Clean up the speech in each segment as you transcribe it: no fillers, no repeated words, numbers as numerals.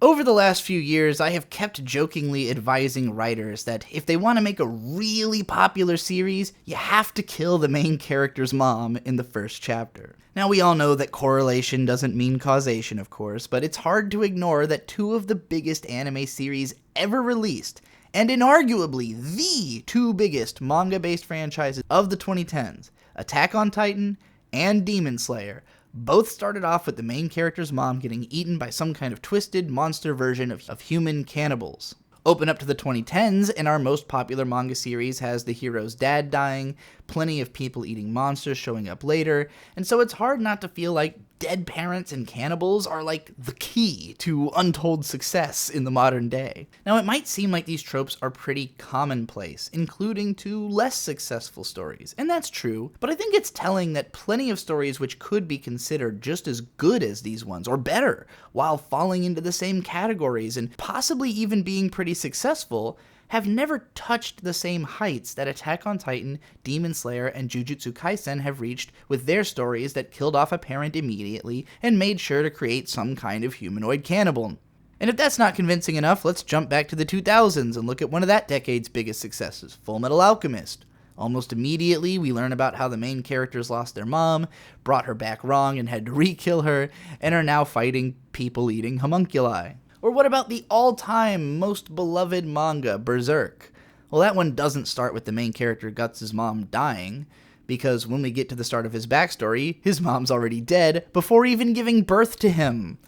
Over the last few years, I have kept jokingly advising writers that if they want to make a really popular series, you have to kill the main character's mom in the first chapter. Now, we all know that correlation doesn't mean causation, of course, but it's hard to ignore that two of the biggest anime series ever released, and inarguably the two biggest manga-based franchises of the 2010s, Attack on Titan and Demon Slayer, both started off with the main character's mom getting eaten by some kind of twisted monster version of human cannibals. Open up to the 2010s, and our most popular manga series has the hero's dad dying, plenty of people eating monsters showing up later, and so it's hard not to feel like dead parents and cannibals are like the key to untold success in the modern day. Now, it might seem like these tropes are pretty commonplace, including to less successful stories, and that's true, but I think it's telling that plenty of stories which could be considered just as good as these ones, or better, while falling into the same categories and possibly even being pretty successful, have never touched the same heights that Attack on Titan, Demon Slayer, and Jujutsu Kaisen have reached with their stories that killed off a parent immediately and made sure to create some kind of humanoid cannibal. And if that's not convincing enough, let's jump back to the 2000s and look at one of that decade's biggest successes, Fullmetal Alchemist. Almost immediately, we learn about how the main characters lost their mom, brought her back wrong and had to re-kill her, and are now fighting people-eating homunculi. Or what about the all-time most beloved manga, Berserk? Well, that one doesn't start with the main character Guts' mom dying, because when we get to the start of his backstory, his mom's already dead before even giving birth to him.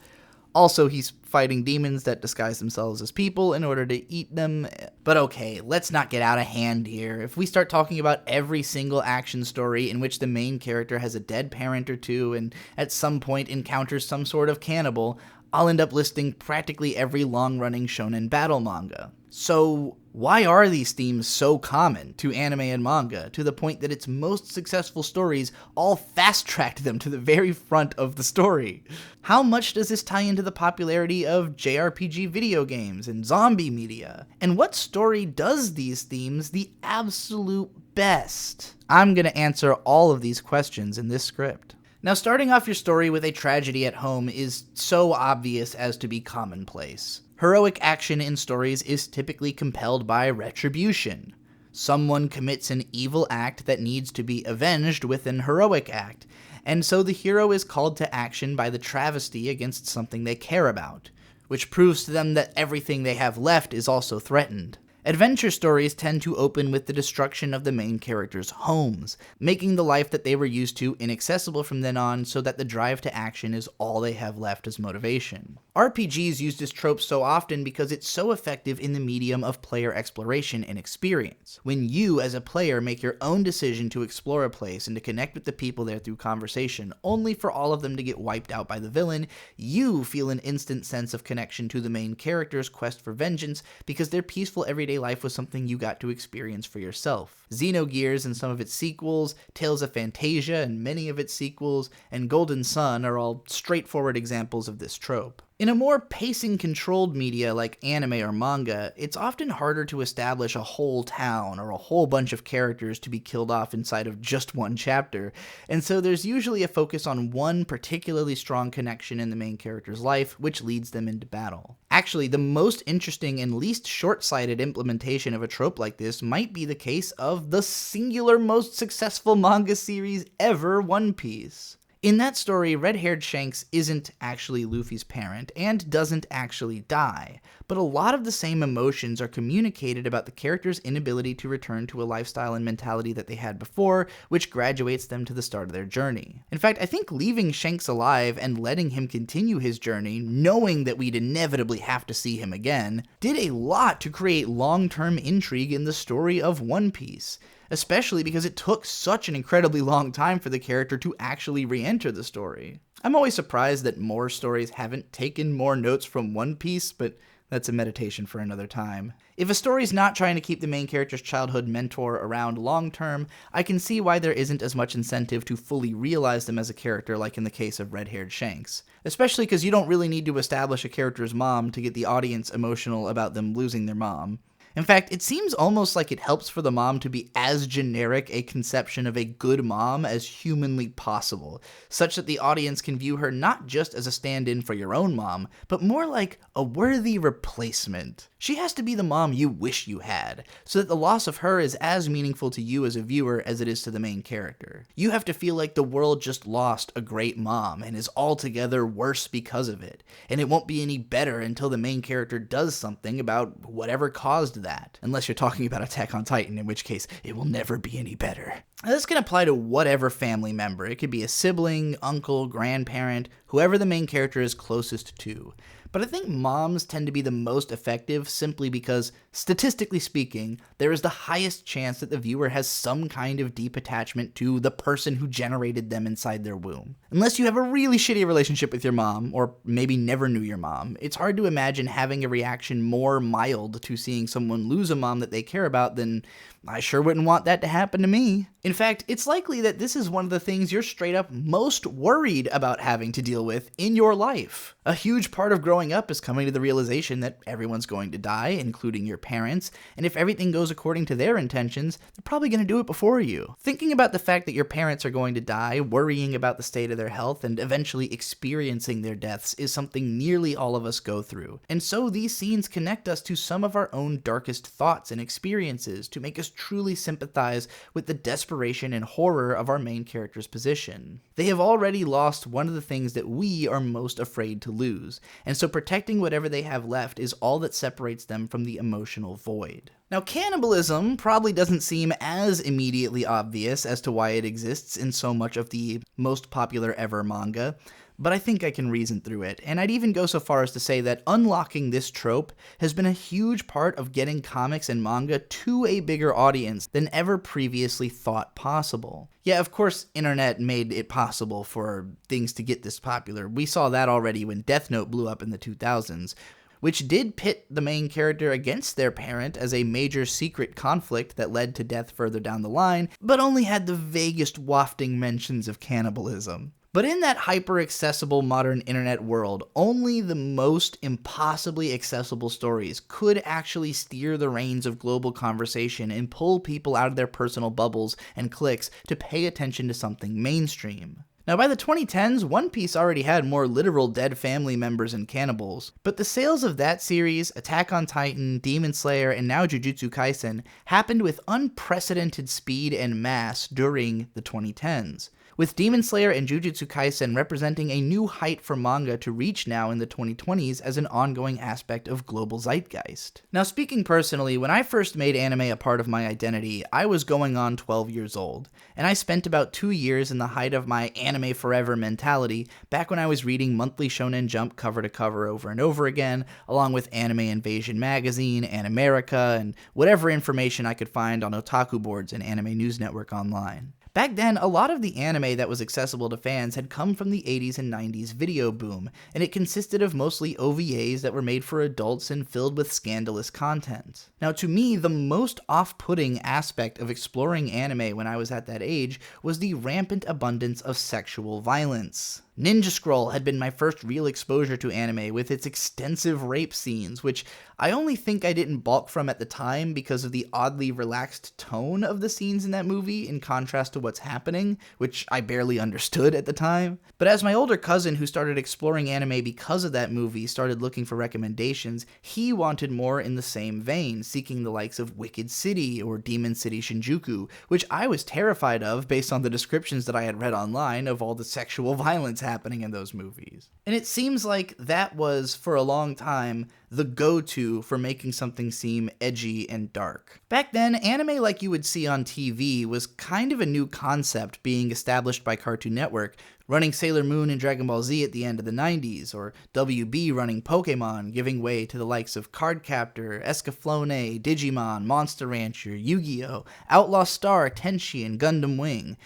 Also, he's fighting demons that disguise themselves as people in order to eat them. But okay, let's not get out of hand here. If we start talking about every single action story in which the main character has a dead parent or two and at some point encounters some sort of cannibal, I'll end up listing practically every long-running shonen battle manga. So, why are these themes so common to anime and manga, to the point that its most successful stories all fast-tracked them to the very front of the story? How much does this tie into the popularity of JRPG video games and zombie media? And what story does these themes the absolute best? I'm gonna answer all of these questions in this script. Now, starting off your story with a tragedy at home is so obvious as to be commonplace. Heroic action in stories is typically compelled by retribution. Someone commits an evil act that needs to be avenged with an heroic act, and so the hero is called to action by the travesty against something they care about, which proves to them that everything they have left is also threatened. Adventure stories tend to open with the destruction of the main characters' homes, making the life that they were used to inaccessible from then on so that the drive to action is all they have left as motivation. RPGs use this trope so often because it's so effective in the medium of player exploration and experience. When you, as a player, make your own decision to explore a place and to connect with the people there through conversation, only for all of them to get wiped out by the villain, you feel an instant sense of connection to the main character's quest for vengeance because their peaceful everyday life was something you got to experience for yourself. Xenogears and some of its sequels, Tales of Phantasia and many of its sequels, and Golden Sun are all straightforward examples of this trope. In a more pacing-controlled media like anime or manga, it's often harder to establish a whole town or a whole bunch of characters to be killed off inside of just one chapter, and so there's usually a focus on one particularly strong connection in the main character's life, which leads them into battle. Actually, the most interesting and least short-sighted implementation of a trope like this might be the case of the singular most successful manga series ever, One Piece. In that story, red-haired Shanks isn't actually Luffy's parent and doesn't actually die, but a lot of the same emotions are communicated about the character's inability to return to a lifestyle and mentality that they had before, which graduates them to the start of their journey. In fact, I think leaving Shanks alive and letting him continue his journey, knowing that we'd inevitably have to see him again, did a lot to create long-term intrigue in the story of One Piece. Especially because it took such an incredibly long time for the character to actually re-enter the story. I'm always surprised that more stories haven't taken more notes from One Piece, but that's a meditation for another time. If a story's not trying to keep the main character's childhood mentor around long term, I can see why there isn't as much incentive to fully realize them as a character like in the case of red-haired Shanks. Especially because you don't really need to establish a character's mom to get the audience emotional about them losing their mom. In fact, it seems almost like it helps for the mom to be as generic a conception of a good mom as humanly possible, such that the audience can view her not just as a stand-in for your own mom, but more like a worthy replacement. She has to be the mom you wish you had, so that the loss of her is as meaningful to you as a viewer as it is to the main character. You have to feel like the world just lost a great mom and is altogether worse because of it, and it won't be any better until the main character does something about whatever caused that. Unless you're talking about Attack on Titan, in which case it will never be any better. Now, this can apply to whatever family member. It could be a sibling, uncle, grandparent, whoever the main character is closest to. But I think moms tend to be the most effective simply because, statistically speaking, there is the highest chance that the viewer has some kind of deep attachment to the person who generated them inside their womb. Unless you have a really shitty relationship with your mom, or maybe never knew your mom, it's hard to imagine having a reaction more mild to seeing someone lose a mom that they care about than, I sure wouldn't want that to happen to me. In fact, it's likely that this is one of the things you're straight up most worried about having to deal with in your life. A huge part of growing up is coming to the realization that everyone's going to die, including your parents, and if everything goes according to their intentions, they're probably going to do it before you. Thinking about the fact that your parents are going to die, worrying about the state of their health, and eventually experiencing their deaths is something nearly all of us go through. And so these scenes connect us to some of our own darkest thoughts and experiences to make us truly sympathize with the desperation and horror of our main character's position. They have already lost one of the things that we are most afraid to lose, and so protecting whatever they have left is all that separates them from the emotional void. Now, cannibalism probably doesn't seem as immediately obvious as to why it exists in so much of the most popular ever manga, but I think I can reason through it, and I'd even go so far as to say that unlocking this trope has been a huge part of getting comics and manga to a bigger audience than ever previously thought possible. Yeah, of course, internet made it possible for things to get this popular. We saw that already when Death Note blew up in the 2000s, which did pit the main character against their parent as a major secret conflict that led to death further down the line, but only had the vaguest wafting mentions of cannibalism. But in that hyper-accessible modern internet world, only the most impossibly accessible stories could actually steer the reins of global conversation and pull people out of their personal bubbles and cliques to pay attention to something mainstream. Now, by the 2010s, One Piece already had more literal dead family members and cannibals, but the sales of that series, Attack on Titan, Demon Slayer, and now Jujutsu Kaisen happened with unprecedented speed and mass during the 2010s. With Demon Slayer and Jujutsu Kaisen representing a new height for manga to reach now in the 2020s as an ongoing aspect of global zeitgeist. Now, speaking personally, when I first made anime a part of my identity, I was going on 12 years old, and I spent about 2 years in the height of my anime forever mentality back when I was reading monthly Shonen Jump cover to cover over and over again, along with Anime Invasion magazine, Animerica, and whatever information I could find on otaku boards and Anime News Network online. Back then, a lot of the anime that was accessible to fans had come from the 80s and 90s video boom, and it consisted of mostly OVAs that were made for adults and filled with scandalous content. Now, to me, the most off-putting aspect of exploring anime when I was at that age was the rampant abundance of sexual violence. Ninja Scroll had been my first real exposure to anime with its extensive rape scenes, which I only think I didn't balk from at the time because of the oddly relaxed tone of the scenes in that movie in contrast to what's happening, which I barely understood at the time. But as my older cousin who started exploring anime because of that movie started looking for recommendations, he wanted more in the same vein, seeking the likes of Wicked City or Demon City Shinjuku, which I was terrified of based on the descriptions that I had read online of all the sexual violence happening in those movies. And it seems like that was, for a long time, the go-to for making something seem edgy and dark. Back then, anime like you would see on TV was kind of a new concept being established by Cartoon Network, running Sailor Moon and Dragon Ball Z at the end of the 90s, or WB running Pokemon, giving way to the likes of Cardcaptor, Escaflowne, Digimon, Monster Rancher, Yu-Gi-Oh!, Outlaw Star, Tenchi, and Gundam Wing.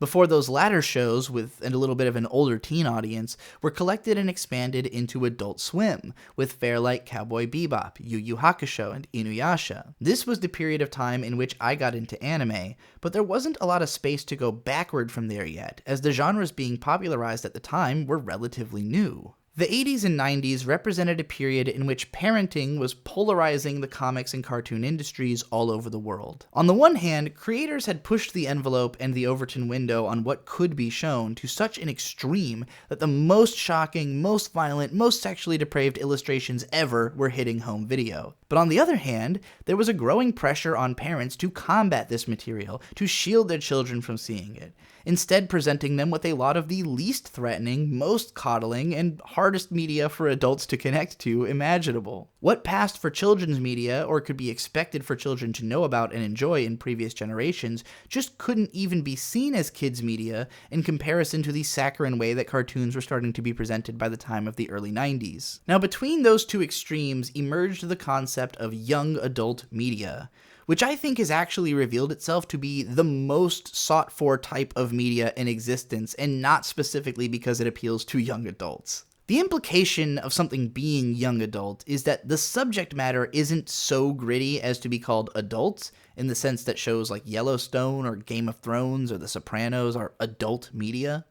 Before those latter shows, with a little bit of an older teen audience, were collected and expanded into Adult Swim, with fare like Cowboy Bebop, Yu Yu Hakusho, and Inuyasha. This was the period of time in which I got into anime, but there wasn't a lot of space to go backward from there yet, as the genres being popularized at the time were relatively new. The 80s and 90s represented a period in which parenting was polarizing the comics and cartoon industries all over the world. On the one hand, creators had pushed the envelope and the Overton window on what could be shown to such an extreme that the most shocking, most violent, most sexually depraved illustrations ever were hitting home video. But on the other hand, there was a growing pressure on parents to combat this material, to shield their children from seeing it, instead presenting them with a lot of the least threatening, most coddling, and hardest media for adults to connect to imaginable. What passed for children's media, or could be expected for children to know about and enjoy in previous generations, just couldn't even be seen as kids' media in comparison to the saccharine way that cartoons were starting to be presented by the time of the early 90s. Now, between those two extremes emerged the concept of young adult media, which I think has actually revealed itself to be the most sought-for type of media in existence, and not specifically because it appeals to young adults. The implication of something being young adult is that the subject matter isn't so gritty as to be called adult, in the sense that shows like Yellowstone or Game of Thrones or The Sopranos are adult media,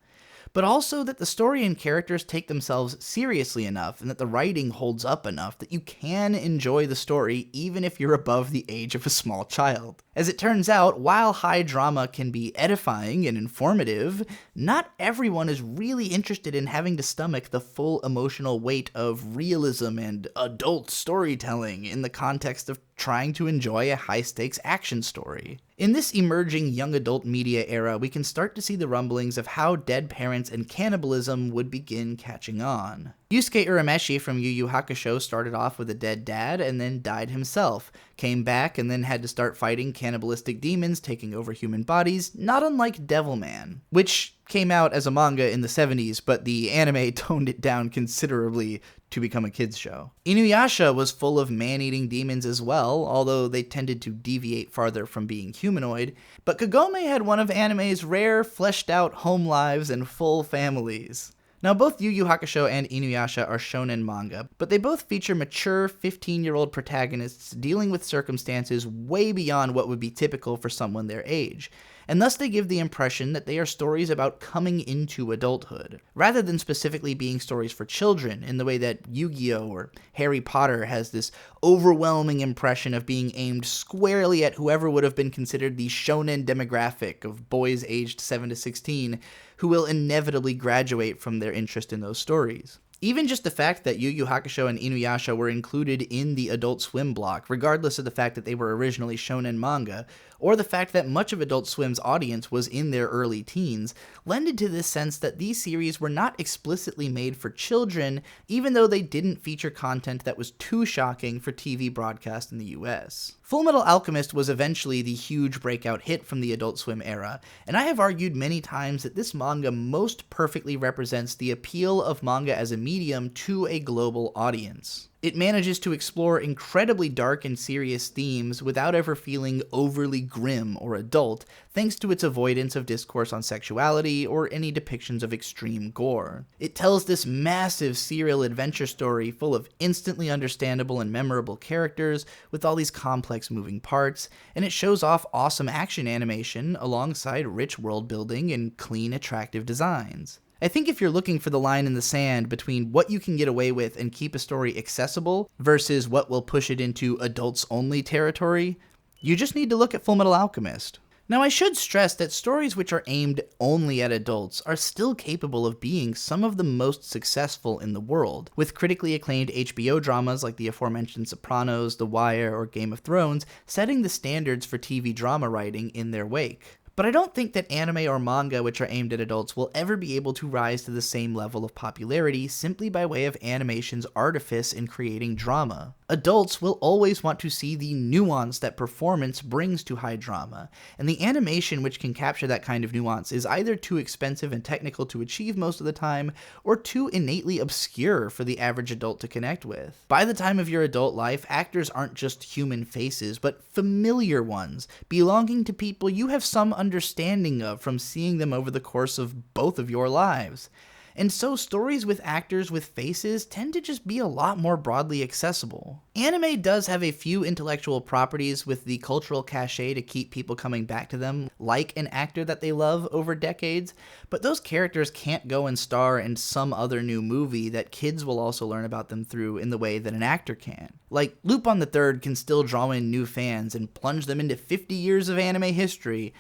but also that the story and characters take themselves seriously enough and that the writing holds up enough that you can enjoy the story even if you're above the age of a small child. As it turns out, while high drama can be edifying and informative, not everyone is really interested in having to stomach the full emotional weight of realism and adult storytelling in the context of trying to enjoy a high-stakes action story. In this emerging young adult media era, we can start to see the rumblings of how dead parents and cannibalism would begin catching on. Yusuke Urameshi from Yu Yu Hakusho started off with a dead dad and then died himself, came back and then had to start fighting cannibalistic demons taking over human bodies, not unlike Devilman, which came out as a manga in the 70s, but the anime toned it down considerably to become a kids show. Inuyasha was full of man-eating demons as well, although they tended to deviate farther from being humanoid, but Kagome had one of anime's rare, fleshed-out home lives and full families. Now, both Yu Yu Hakusho and Inuyasha are shonen manga, but they both feature mature 15-year-old protagonists dealing with circumstances way beyond what would be typical for someone their age, and thus they give the impression that they are stories about coming into adulthood, rather than specifically being stories for children in the way that Yu-Gi-Oh! Or Harry Potter has this overwhelming impression of being aimed squarely at whoever would have been considered the shonen demographic of boys aged 7 to 16 who will inevitably graduate from their interest in those stories. Even just the fact that Yu Yu Hakusho and Inuyasha were included in the Adult Swim block, regardless of the fact that they were originally shonen manga, or the fact that much of Adult Swim's audience was in their early teens, lended to this sense that these series were not explicitly made for children, even though they didn't feature content that was too shocking for TV broadcast in the US. Fullmetal Alchemist was eventually the huge breakout hit from the Adult Swim era, and I have argued many times that this manga most perfectly represents the appeal of manga as a medium to a global audience. It manages to explore incredibly dark and serious themes without ever feeling overly grim or adult, thanks to its avoidance of discourse on sexuality or any depictions of extreme gore. It tells this massive serial adventure story full of instantly understandable and memorable characters with all these complex moving parts, and it shows off awesome action animation alongside rich world building and clean, attractive designs. I think if you're looking for the line in the sand between what you can get away with and keep a story accessible versus what will push it into adults-only territory, you just need to look at Fullmetal Alchemist. Now, I should stress that stories which are aimed only at adults are still capable of being some of the most successful in the world, with critically acclaimed HBO dramas like the aforementioned Sopranos, The Wire, or Game of Thrones setting the standards for TV drama writing in their wake. But I don't think that anime or manga which are aimed at adults will ever be able to rise to the same level of popularity simply by way of animation's artifice in creating drama. Adults will always want to see the nuance that performance brings to high drama, and the animation which can capture that kind of nuance is either too expensive and technical to achieve most of the time, or too innately obscure for the average adult to connect with. By the time of your adult life, actors aren't just human faces, but familiar ones, belonging to people you have some understanding of from seeing them over the course of both of your lives. and so stories with actors with faces tend to just be a lot more broadly accessible. Anime does have a few intellectual properties with the cultural cachet to keep people coming back to them, like an actor that they love over decades, but those characters can't go and star in some other new movie that kids will also learn about them through in the way that an actor can. Like, Lupin the Third can still draw in new fans and plunge them into 50 years of anime history,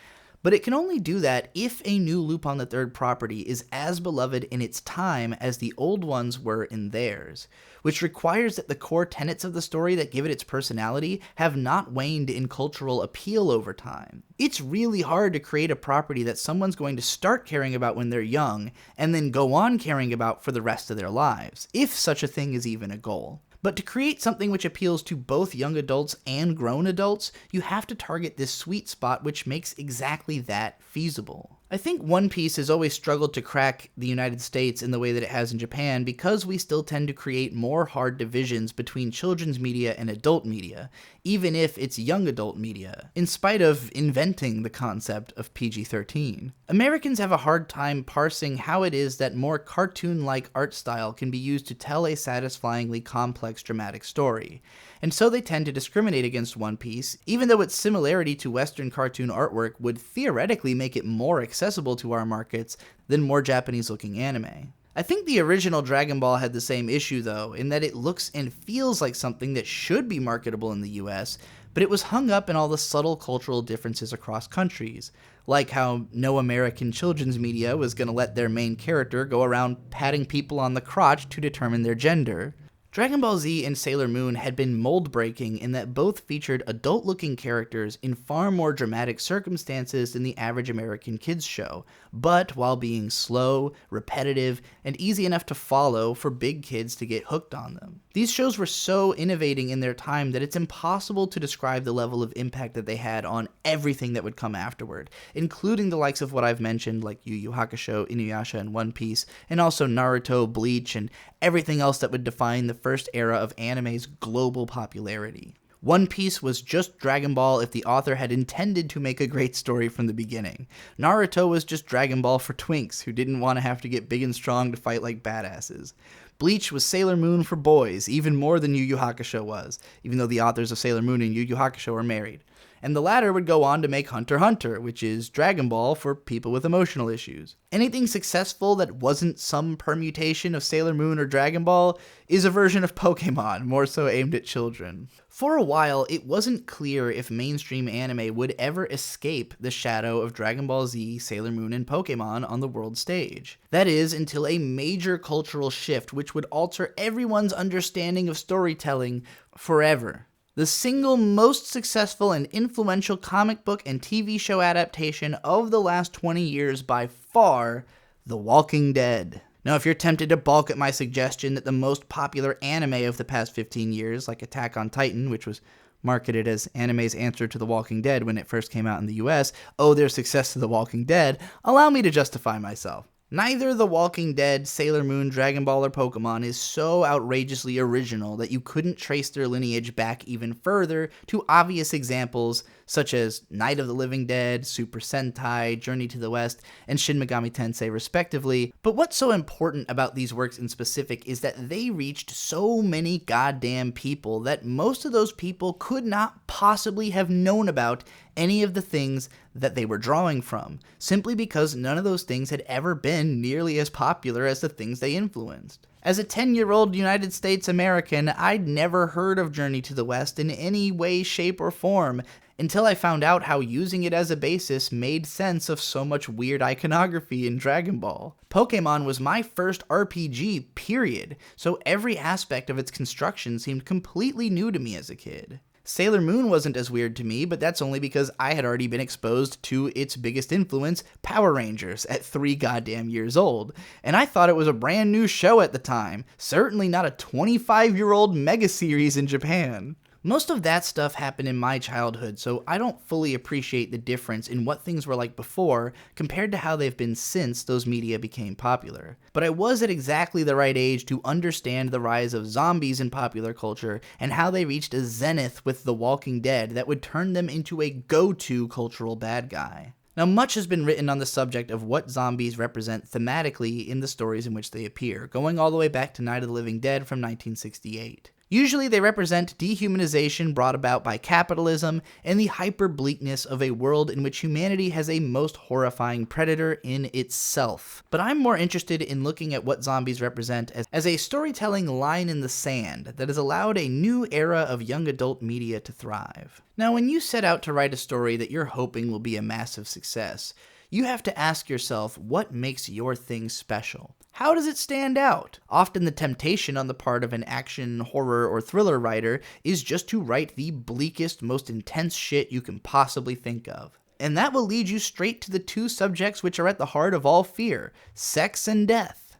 but it can only do that if a new Lupin the Third property is as beloved in its time as the old ones were in theirs, which requires that the core tenets of the story that give it its personality have not waned in cultural appeal over time. It's really hard to create a property that someone's going to start caring about when they're young, and then go on caring about for the rest of their lives, if such a thing is even a goal. But to create something which appeals to both young adults and grown adults, you have to target this sweet spot which makes exactly that feasible. I think One Piece has always struggled to crack the United States in the way that it has in Japan because we still tend to create more hard divisions between children's media and adult media, even if it's young adult media, in spite of inventing the concept of PG-13. Americans have a hard time parsing how it is that more cartoon-like art style can be used to tell a satisfyingly complex dramatic story, and so they tend to discriminate against One Piece, even though its similarity to Western cartoon artwork would theoretically make it more accessible to our markets than more Japanese-looking anime. I think the original Dragon Ball had the same issue though, in that it looks and feels like something that should be marketable in the US, but it was hung up in all the subtle cultural differences across countries, like how no American children's media was going to let their main character go around patting people on the crotch to determine their gender. Dragon Ball Z and Sailor Moon had been mold-breaking in that both featured adult-looking characters in far more dramatic circumstances than the average American kids show, but while being slow, repetitive, and easy enough to follow for big kids to get hooked on them. These shows were so innovating in their time that it's impossible to describe the level of impact that they had on everything that would come afterward, including the likes of what I've mentioned like Yu Yu Hakusho, Inuyasha, and One Piece, and also Naruto, Bleach, and everything else that would define the first era of anime's global popularity. One Piece was just Dragon Ball if the author had intended to make a great story from the beginning. Naruto was just Dragon Ball for twinks who didn't want to have to get big and strong to fight like badasses. Bleach was Sailor Moon for boys, even more than Yu Yu Hakusho was, even though the authors of Sailor Moon and Yu Yu Hakusho are married. And the latter would go on to make Hunter x Hunter, which is Dragon Ball for people with emotional issues. Anything successful that wasn't some permutation of Sailor Moon or Dragon Ball is a version of Pokemon, more so aimed at children. For a while, it wasn't clear if mainstream anime would ever escape the shadow of Dragon Ball Z, Sailor Moon, and Pokemon on the world stage. That is, until a major cultural shift which would alter everyone's understanding of storytelling forever. The single most successful and influential comic book and TV show adaptation of the last 20 years by far, The Walking Dead. Now, if you're tempted to balk at my suggestion that the most popular anime of the past 15 years, like Attack on Titan, which was marketed as anime's answer to The Walking Dead when it first came out in the US, owe their success to The Walking Dead, allow me to justify myself. Neither The Walking Dead, Sailor Moon, Dragon Ball, or Pokemon is so outrageously original that you couldn't trace their lineage back even further to obvious examples such as Night of the Living Dead, Super Sentai, Journey to the West, and Shin Megami Tensei respectively. But what's so important about these works in specific is that they reached so many goddamn people that most of those people could not possibly have known about any of the things that they were drawing from, simply because none of those things had ever been nearly as popular as the things they influenced. As a 10-year-old United States American, I'd never heard of Journey to the West in any way, shape, or form, until I found out how using it as a basis made sense of so much weird iconography in Dragon Ball. Pokemon was my first RPG, period, so every aspect of its construction seemed completely new to me as a kid. Sailor Moon wasn't as weird to me, but that's only because I had already been exposed to its biggest influence, Power Rangers, at 3 goddamn years old, and I thought it was a brand new show at the time, certainly not a 25-year-old mega series in Japan. Most of that stuff happened in my childhood, so I don't fully appreciate the difference in what things were like before compared to how they've been since those media became popular. But I was at exactly the right age to understand the rise of zombies in popular culture and how they reached a zenith with The Walking Dead that would turn them into a go-to cultural bad guy. Now, much has been written on the subject of what zombies represent thematically in the stories in which they appear, going all the way back to Night of the Living Dead from 1968. Usually they represent dehumanization brought about by capitalism and the hyper-bleakness of a world in which humanity has a most horrifying predator in itself. But I'm more interested in looking at what zombies represent as a storytelling line in the sand that has allowed a new era of young adult media to thrive. Now, when you set out to write a story that you're hoping will be a massive success, you have to ask yourself what makes your thing special. How does it stand out? Often the temptation on the part of an action, horror, or thriller writer is just to write the bleakest, most intense shit you can possibly think of. And that will lead you straight to the two subjects which are at the heart of all fear: sex and death.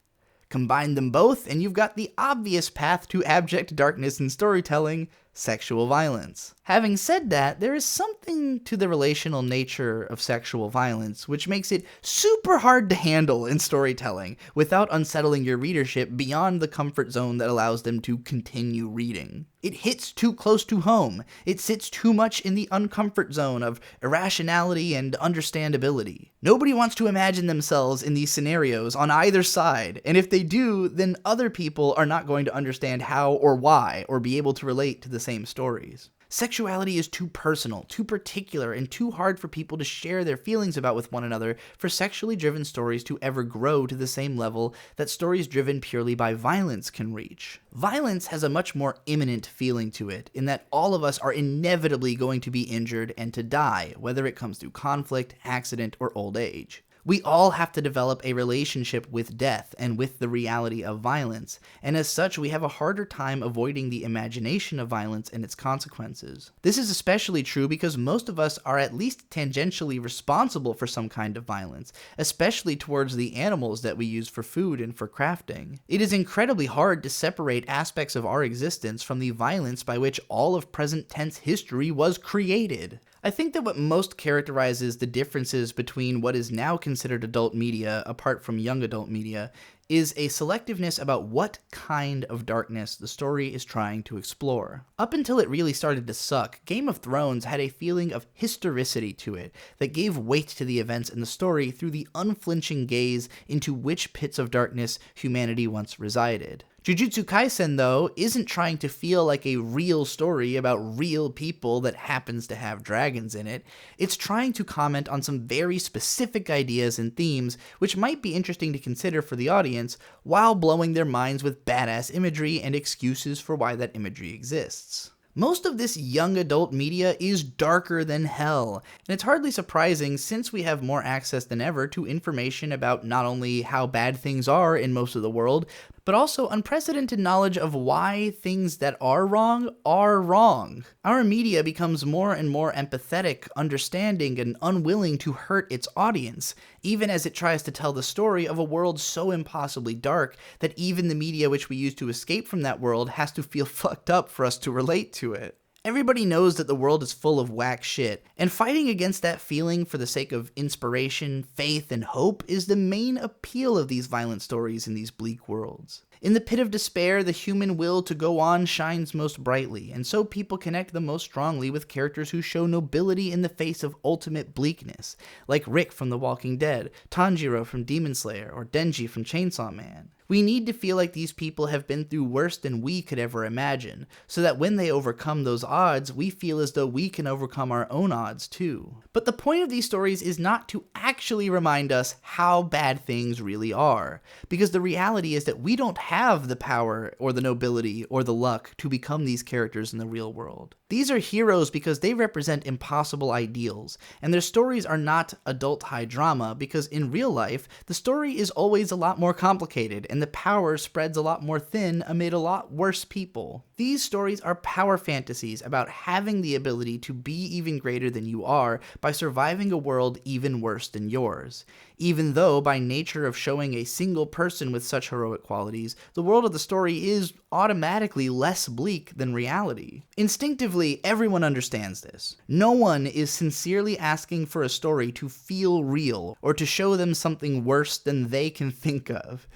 Combine them both, and you've got the obvious path to abject darkness in storytelling: sexual violence. Having said that, there is something to the relational nature of sexual violence which makes it super hard to handle in storytelling without unsettling your readership beyond the comfort zone that allows them to continue reading. It hits too close to home. It sits too much in the uncomfort zone of irrationality and understandability. Nobody wants to imagine themselves in these scenarios on either side, and if they do, then other people are not going to understand how or why or be able to relate to the same stories. Sexuality is too personal, too particular, and too hard for people to share their feelings about with one another for sexually driven stories to ever grow to the same level that stories driven purely by violence can reach. Violence has a much more imminent feeling to it, in that all of us are inevitably going to be injured and to die, whether it comes through conflict, accident, or old age. We all have to develop a relationship with death and with the reality of violence, and as such we have a harder time avoiding the imagination of violence and its consequences. This is especially true because most of us are at least tangentially responsible for some kind of violence, especially towards the animals that we use for food and for crafting. It is incredibly hard to separate aspects of our existence from the violence by which all of present tense history was created. I think that what most characterizes the differences between what is now considered adult media, apart from young adult media, is a selectiveness about what kind of darkness the story is trying to explore. Up until it really started to suck, Game of Thrones had a feeling of historicity to it that gave weight to the events in the story through the unflinching gaze into which pits of darkness humanity once resided. Jujutsu Kaisen, though, isn't trying to feel like a real story about real people that happens to have dragons in it. It's trying to comment on some very specific ideas and themes which might be interesting to consider for the audience, while blowing their minds with badass imagery and excuses for why that imagery exists. Most of this young adult media is darker than hell, and it's hardly surprising since we have more access than ever to information about not only how bad things are in most of the world, but also unprecedented knowledge of why things that are wrong are wrong. Our media becomes more and more empathetic, understanding, and unwilling to hurt its audience, even as it tries to tell the story of a world so impossibly dark that even the media which we use to escape from that world has to feel fucked up for us to relate to it. Everybody knows that the world is full of whack shit, and fighting against that feeling for the sake of inspiration, faith, and hope is the main appeal of these violent stories in these bleak worlds. In the pit of despair, the human will to go on shines most brightly, and so people connect the most strongly with characters who show nobility in the face of ultimate bleakness, like Rick from The Walking Dead, Tanjiro from Demon Slayer, or Denji from Chainsaw Man. We need to feel like these people have been through worse than we could ever imagine, so that when they overcome those odds, we feel as though we can overcome our own odds too. But the point of these stories is not to actually remind us how bad things really are, because the reality is that we don't have the power or the nobility or the luck to become these characters in the real world. These are heroes because they represent impossible ideals, and their stories are not adult high drama because in real life, the story is always a lot more complicated and the power spreads a lot more thin amid a lot worse people. These stories are power fantasies about having the ability to be even greater than you are by surviving a world even worse than yours. Even though, by nature of showing a single person with such heroic qualities, the world of the story is automatically less bleak than reality. Instinctively, everyone understands this. No one is sincerely asking for a story to feel real or to show them something worse than they can think of.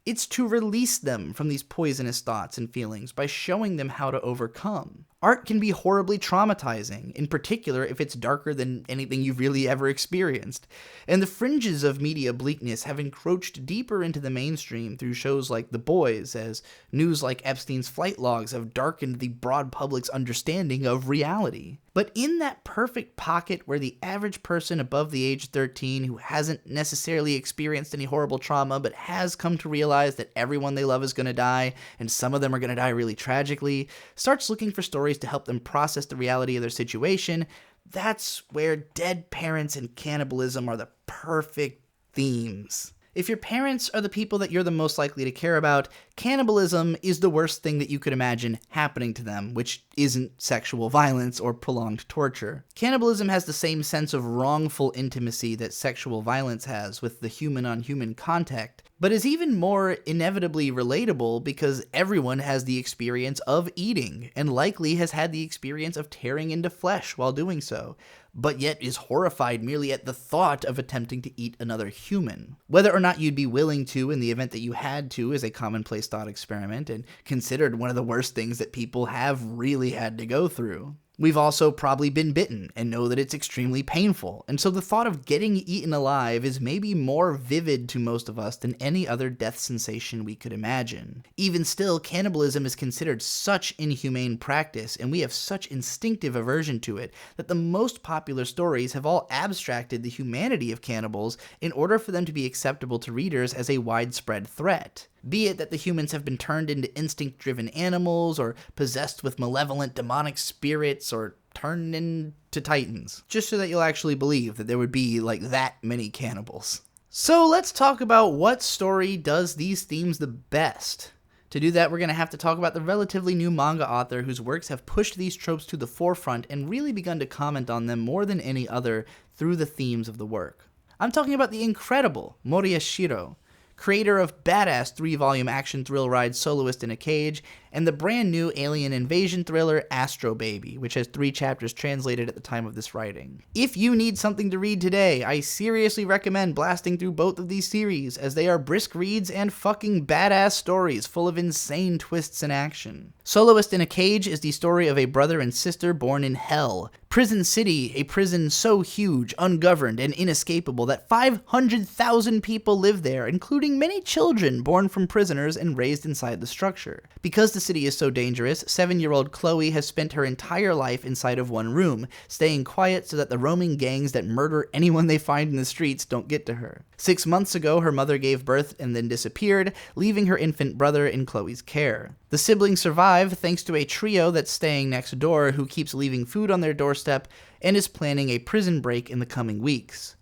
It's to release them from these poisonous thoughts and feelings by showing them how to overcome. Art can be horribly traumatizing, in particular if it's darker than anything you've really ever experienced. And the fringes of media bleakness have encroached deeper into the mainstream through shows like The Boys, as news like Epstein's flight logs have darkened the broad public's understanding of reality. But in that perfect pocket where the average person above the age of 13 who hasn't necessarily experienced any horrible trauma but has come to realize that everyone they love is going to die, and some of them are going to die really tragically, starts looking for stories to help them process the reality of their situation, that's where dead parents and cannibalism are the perfect themes. If your parents are the people that you're the most likely to care about, cannibalism is the worst thing that you could imagine happening to them, which isn't sexual violence or prolonged torture. Cannibalism has the same sense of wrongful intimacy that sexual violence has with the human-on-human contact, but is even more inevitably relatable because everyone has the experience of eating, and likely has had the experience of tearing into flesh while doing so, but yet is horrified merely at the thought of attempting to eat another human. Whether or not you'd be willing to in the event that you had to is a commonplace thought experiment, and considered one of the worst things that people have really had to go through. We've also probably been bitten and know that it's extremely painful, and so the thought of getting eaten alive is maybe more vivid to most of us than any other death sensation we could imagine. Even still, cannibalism is considered such inhumane practice, and we have such instinctive aversion to it, that the most popular stories have all abstracted the humanity of cannibals in order for them to be acceptable to readers as a widespread threat. Be it that the humans have been turned into instinct-driven animals, or possessed with malevolent demonic spirits, or turned into titans, just so that you'll actually believe that there would be like that many cannibals. So let's talk about what story does these themes the best. To do that, we're going to have to talk about the relatively new manga author whose works have pushed these tropes to the forefront and really begun to comment on them more than any other through the themes of the work. I'm talking about the incredible Moriya Shiro, creator of badass 3-volume action thrill ride Soloist in a Cage, and the brand new alien invasion thriller Astro Baby, which has 3 chapters translated at the time of this writing. If you need something to read today, I seriously recommend blasting through both of these series, as they are brisk reads and fucking badass stories full of insane twists and action. Soloist in a Cage is the story of a brother and sister born in hell. Prison City, a prison so huge, ungoverned, and inescapable that 500,000 people live there, including many children born from prisoners and raised inside the structure. Because the city is so dangerous, 7-year-old Chloe has spent her entire life inside of one room, staying quiet so that the roaming gangs that murder anyone they find in the streets don't get to her. 6 months ago, her mother gave birth and then disappeared, leaving her infant brother in Chloe's care. The siblings survive thanks to a trio that's staying next door who keeps leaving food on their doorstep and is planning a prison break in the coming weeks.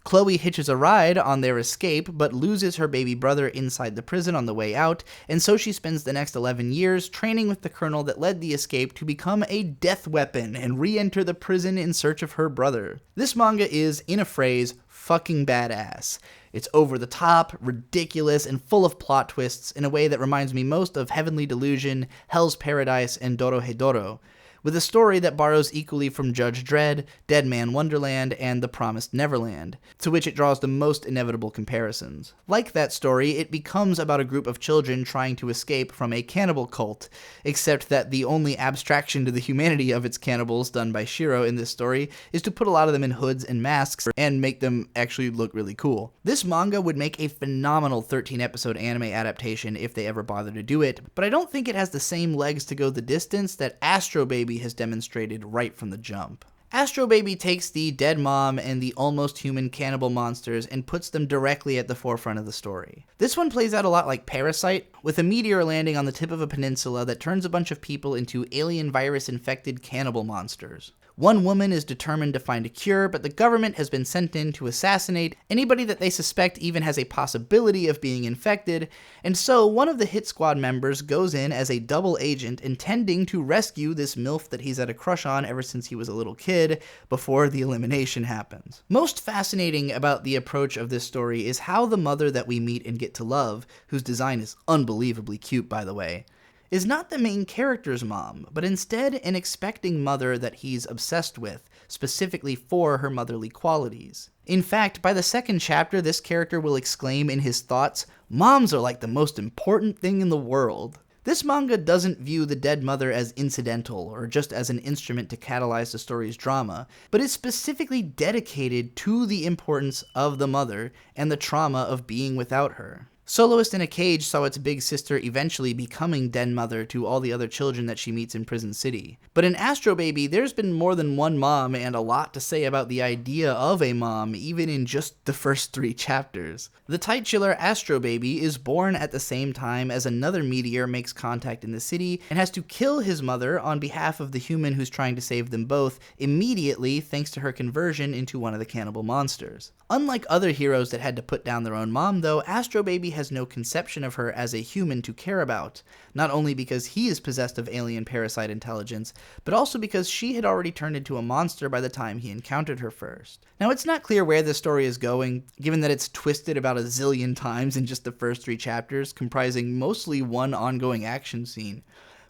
Chloe hitches a ride on their escape, but loses her baby brother inside the prison on the way out, and so she spends the next 11 years training with the colonel that led the escape to become a death weapon and re-enter the prison in search of her brother. This manga is, in a phrase, fucking badass. It's over the top, ridiculous, and full of plot twists in a way that reminds me most of Heavenly Delusion, Hell's Paradise, and Dorohedoro, with a story that borrows equally from Judge Dredd, Dead Man Wonderland, and The Promised Neverland, to which it draws the most inevitable comparisons. Like that story, it becomes about a group of children trying to escape from a cannibal cult, except that the only abstraction to the humanity of its cannibals done by Shiro in this story is to put a lot of them in hoods and masks and make them actually look really cool. This manga would make a phenomenal 13-episode anime adaptation if they ever bother to do it, but I don't think it has the same legs to go the distance that Astro Baby has demonstrated right from the jump. Astro Baby takes the dead mom and the almost human cannibal monsters and puts them directly at the forefront of the story. This one plays out a lot like Parasite, with a meteor landing on the tip of a peninsula that turns a bunch of people into alien virus-infected cannibal monsters. One woman is determined to find a cure, but the government has been sent in to assassinate anybody that they suspect even has a possibility of being infected, and so one of the hit squad members goes in as a double agent intending to rescue this MILF that he's had a crush on ever since he was a little kid, before the elimination happens. Most fascinating about the approach of this story is how the mother that we meet and get to love, whose design is unbelievably cute by the way, is not the main character's mom, but instead an expecting mother that he's obsessed with, specifically for her motherly qualities. In fact, by the second chapter, this character will exclaim in his thoughts, "Moms are like the most important thing in the world." This manga doesn't view the dead mother as incidental or just as an instrument to catalyze the story's drama, but is specifically dedicated to the importance of the mother and the trauma of being without her. Soloist in a Cage saw its big sister eventually becoming den mother to all the other children that she meets in Prison City. But in Astro Baby, there's been more than one mom and a lot to say about the idea of a mom, even in just the first 3 chapters. The titular Astro Baby is born at the same time as another meteor makes contact in the city and has to kill his mother on behalf of the human who's trying to save them both immediately thanks to her conversion into one of the cannibal monsters. Unlike other heroes that had to put down their own mom, though, Astro Baby has no conception of her as a human to care about, not only because he is possessed of alien parasite intelligence, but also because she had already turned into a monster by the time he encountered her first. Now, it's not clear where this story is going, given that it's twisted about a zillion times in just the first 3 chapters, comprising mostly one ongoing action scene.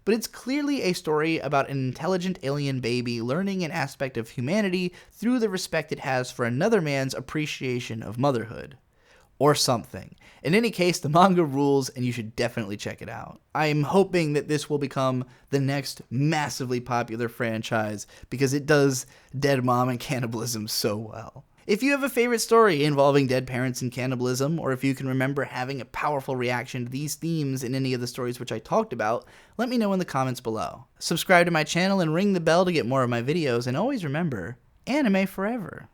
But it's clearly a story about an intelligent alien baby learning an aspect of humanity through the respect it has for another man's appreciation of motherhood. Or something. In any case, the manga rules, and you should definitely check it out. I'm hoping that this will become the next massively popular franchise, because it does dead mom and cannibalism so well. If you have a favorite story involving dead parents and cannibalism, or if you can remember having a powerful reaction to these themes in any of the stories which I talked about, let me know in the comments below. Subscribe to my channel and ring the bell to get more of my videos, and always remember, anime forever.